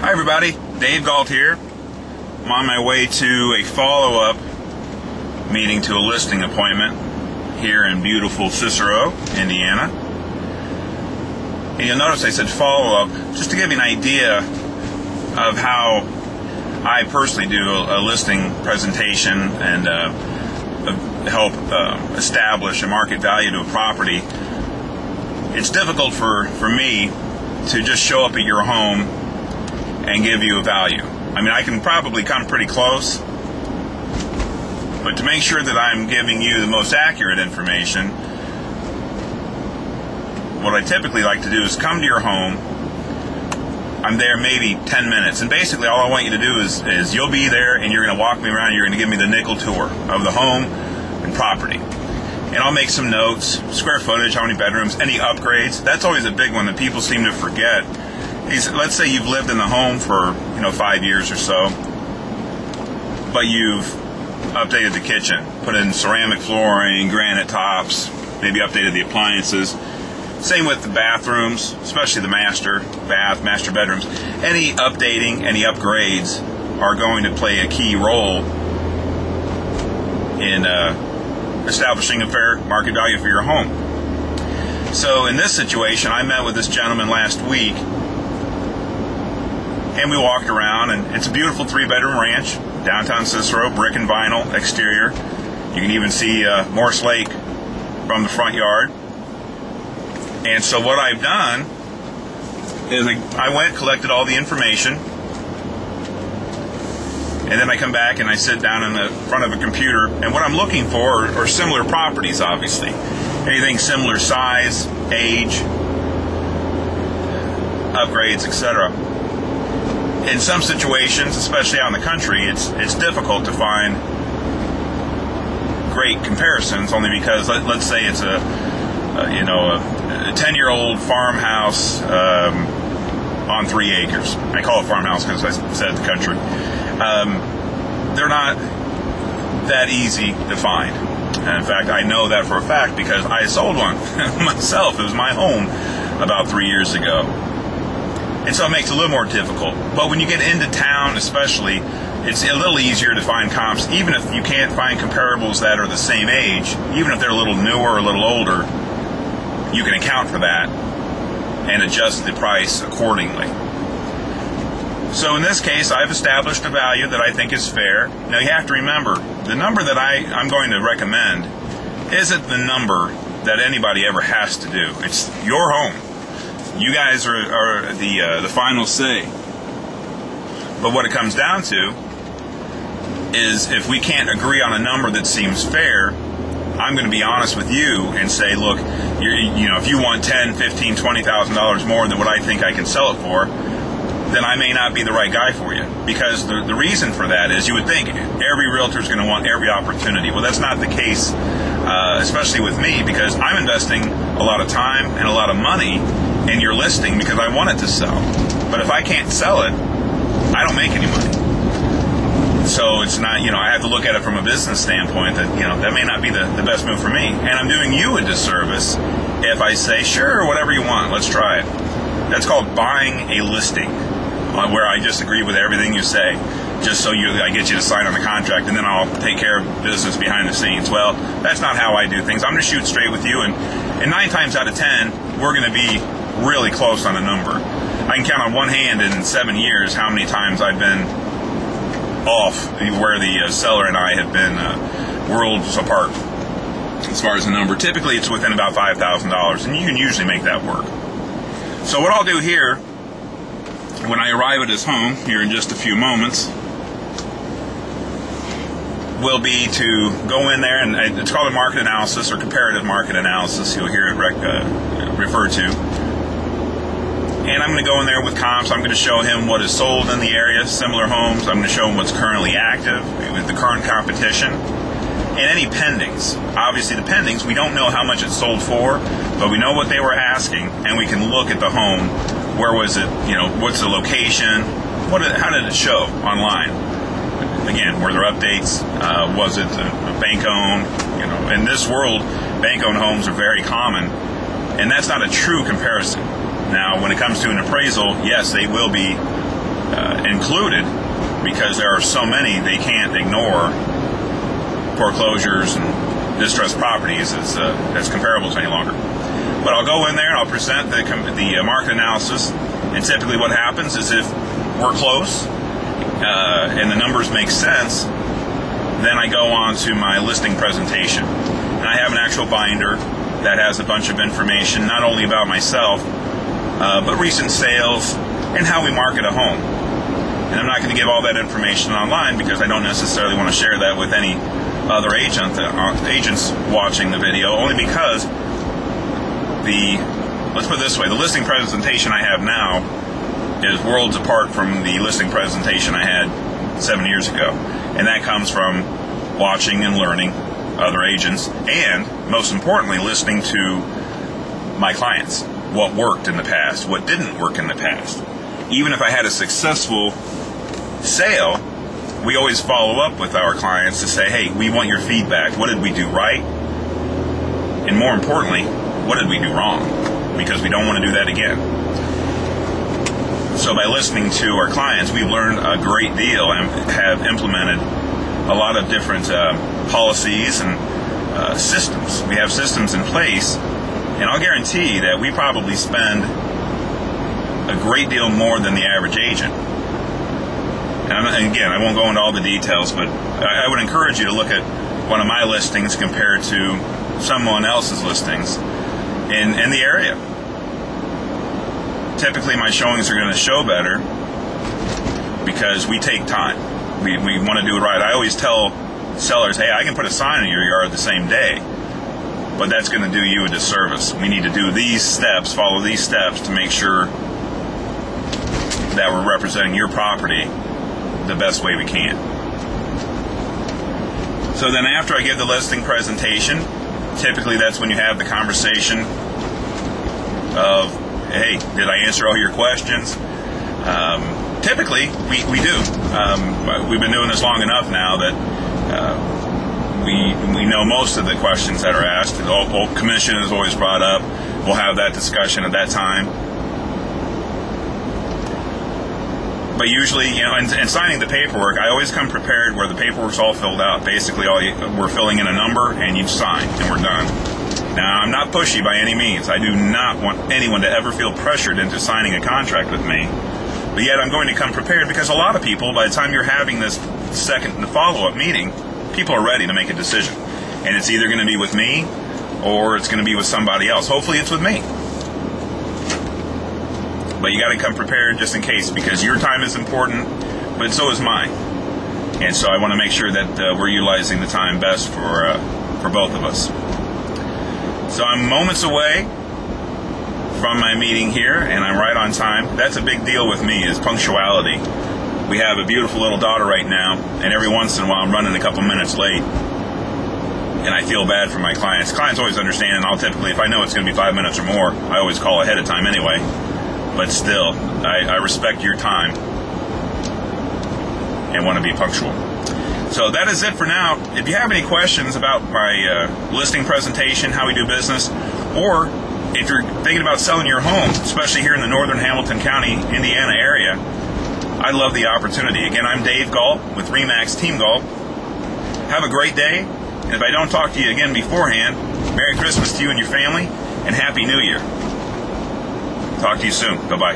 Hi everybody, Dave Galt here. I'm on my way to a follow-up meeting to a listing appointment here in beautiful Cicero, Indiana. And you'll notice I said follow-up just to give you an idea of how I personally do a listing presentation and help establish a market value to a property. It's difficult for me to just show up at your home and give you a value. I mean, I can probably come pretty close, but to make sure that I'm giving you the most accurate information, what I typically like to do is come to your home. I'm there maybe 10 minutes, and basically all I want you to do is you'll be there and you're going to walk me around and you're going to give me the nickel tour of the home and property. And I'll make some notes, square footage, how many bedrooms, any upgrades. That's always a big one that people seem to forget. Let's say you've lived in the home for 5 years or so, but you've updated the kitchen, put in ceramic flooring, granite tops, maybe updated the appliances. Same with the bathrooms, especially the master bedrooms. Any updating, any upgrades are going to play a key role in establishing a fair market value for your home. So in this situation, I met with this gentleman last week, and we walked around, and it's a beautiful 3-bedroom ranch, downtown Cicero, brick and vinyl exterior. You can even see Morse Lake from the front yard. And so what I've done is I went, collected all the information, and then I come back and I sit down in the front of a computer, and what I'm looking for are similar properties, obviously. Anything similar size, age, upgrades, etc. In some situations, especially out in the country, it's difficult to find great comparisons, only because let's say it's a 10-year-old farmhouse on 3 acres. I call it farmhouse because I said the country. They're not that easy to find. And in fact, I know that for a fact because I sold one myself. It was my home about 3 years ago. And so it makes it a little more difficult. But when you get into town especially, it's a little easier to find comps, even if you can't find comparables that are the same age, even if they're a little newer or a little older, you can account for that and adjust the price accordingly. So in this case, I've established a value that I think is fair. Now you have to remember, the number that I'm going to recommend isn't the number that anybody ever has to do. It's your home. You guys are the final say. But what it comes down to is if we can't agree on a number that seems fair, I'm going to be honest with you and say, look, if you want $10,000, $15,000, $20,000 more than what I think I can sell it for, then I may not be the right guy for you. Because the reason for that is you would think every realtor is going to want every opportunity. Well, that's not the case, especially with me, because I'm investing a lot of time and a lot of money in your listing because I want it to sell. But if I can't sell it, I don't make any money. So it's not, I have to look at it from a business standpoint that, that may not be the best move for me. And I'm doing you a disservice if I say, sure, whatever you want, let's try it. That's called buying a listing, where I just agree with everything you say, just so I get you to sign on the contract, and then I'll take care of business behind the scenes. Well, that's not how I do things. I'm going to shoot straight with you, and 9 times out of 10, we're going to be really close on a number. I can count on one hand in 7 years how many times I've been off where the seller and I have been worlds apart as far as the number. Typically, it's within about $5,000, and you can usually make that work. So what I'll do here, when I arrive at his home here in just a few moments, will be to go in there, and it's called a market analysis or comparative market analysis, you'll hear it referred to. And I'm going to go in there with comps. I'm going to show him what is sold in the area, similar homes. I'm going to show him what's currently active with the current competition, and any pendings. Obviously the pendings, we don't know how much it sold for, but we know what they were asking, and we can look at the home. Where was it? What's the location? How did it show online? Again, were there updates? Was it a bank-owned? In this world, bank-owned homes are very common, and that's not a true comparison. Now, when it comes to an appraisal, yes, they will be included, because there are so many they can't ignore foreclosures and distressed properties as comparables any longer. But I'll go in there and I'll present the market analysis, and typically what happens is if we're close and the numbers make sense, then I go on to my listing presentation. And I have an actual binder that has a bunch of information, not only about myself, but recent sales and how we market a home. And I'm not going to give all that information online because I don't necessarily want to share that with any other agents watching the video, only because let's put it this way, the listing presentation I have now is worlds apart from the listing presentation I had 7 years ago. And that comes from watching and learning other agents, and most importantly, listening to my clients. What worked in the past, what didn't work in the past. Even if I had a successful sale, we always follow up with our clients to say, hey, we want your feedback. What did we do right? And more importantly, what did we do wrong? Because we don't want to do that again. So by listening to our clients, we've learned a great deal and have implemented a lot of different policies and systems. We have systems in place, and I'll guarantee that we probably spend a great deal more than the average agent. And again, I won't go into all the details, but I would encourage you to look at one of my listings compared to someone else's listings in the area. Typically, my showings are going to show better because we take time. We want to do it right. I always tell sellers, hey, I can put a sign in your yard the same day, but that's going to do you a disservice. We need to do these steps, follow these steps to make sure that we're representing your property the best way we can. So then after I give the listing presentation, typically that's when you have the conversation of, hey, did I answer all your questions? Typically, we do. We've been doing this long enough now that we know most of the questions that are asked. The commission is always brought up. We'll have that discussion at that time. But usually, and signing the paperwork, I always come prepared where the paperwork's all filled out. Basically, we're filling in a number, and you sign, and we're done. Now, I'm not pushy by any means. I do not want anyone to ever feel pressured into signing a contract with me. But yet, I'm going to come prepared because a lot of people, by the time you're having this the follow-up meeting, people are ready to make a decision. And it's either going to be with me, or it's going to be with somebody else. Hopefully, it's with me. But you got to come prepared just in case, because your time is important, but so is mine. And so I want to make sure that we're utilizing the time best for both of us. So I'm moments away from my meeting here, and I'm right on time. That's a big deal with me, is punctuality. We have a beautiful little daughter right now, and every once in a while I'm running a couple minutes late. And I feel bad for my clients. Clients always understand, and I'll typically, if I know it's going to be 5 minutes or more, I always call ahead of time anyway. But still, I respect your time and want to be punctual. So that is it for now. If you have any questions about my listing presentation, how we do business, or if you're thinking about selling your home, especially here in the northern Hamilton County, Indiana area, I'd love the opportunity. Again, I'm Dave Galt with RE/MAX Team Galt. Have a great day. And if I don't talk to you again beforehand, Merry Christmas to you and your family, and Happy New Year. Talk to you soon. Bye-bye.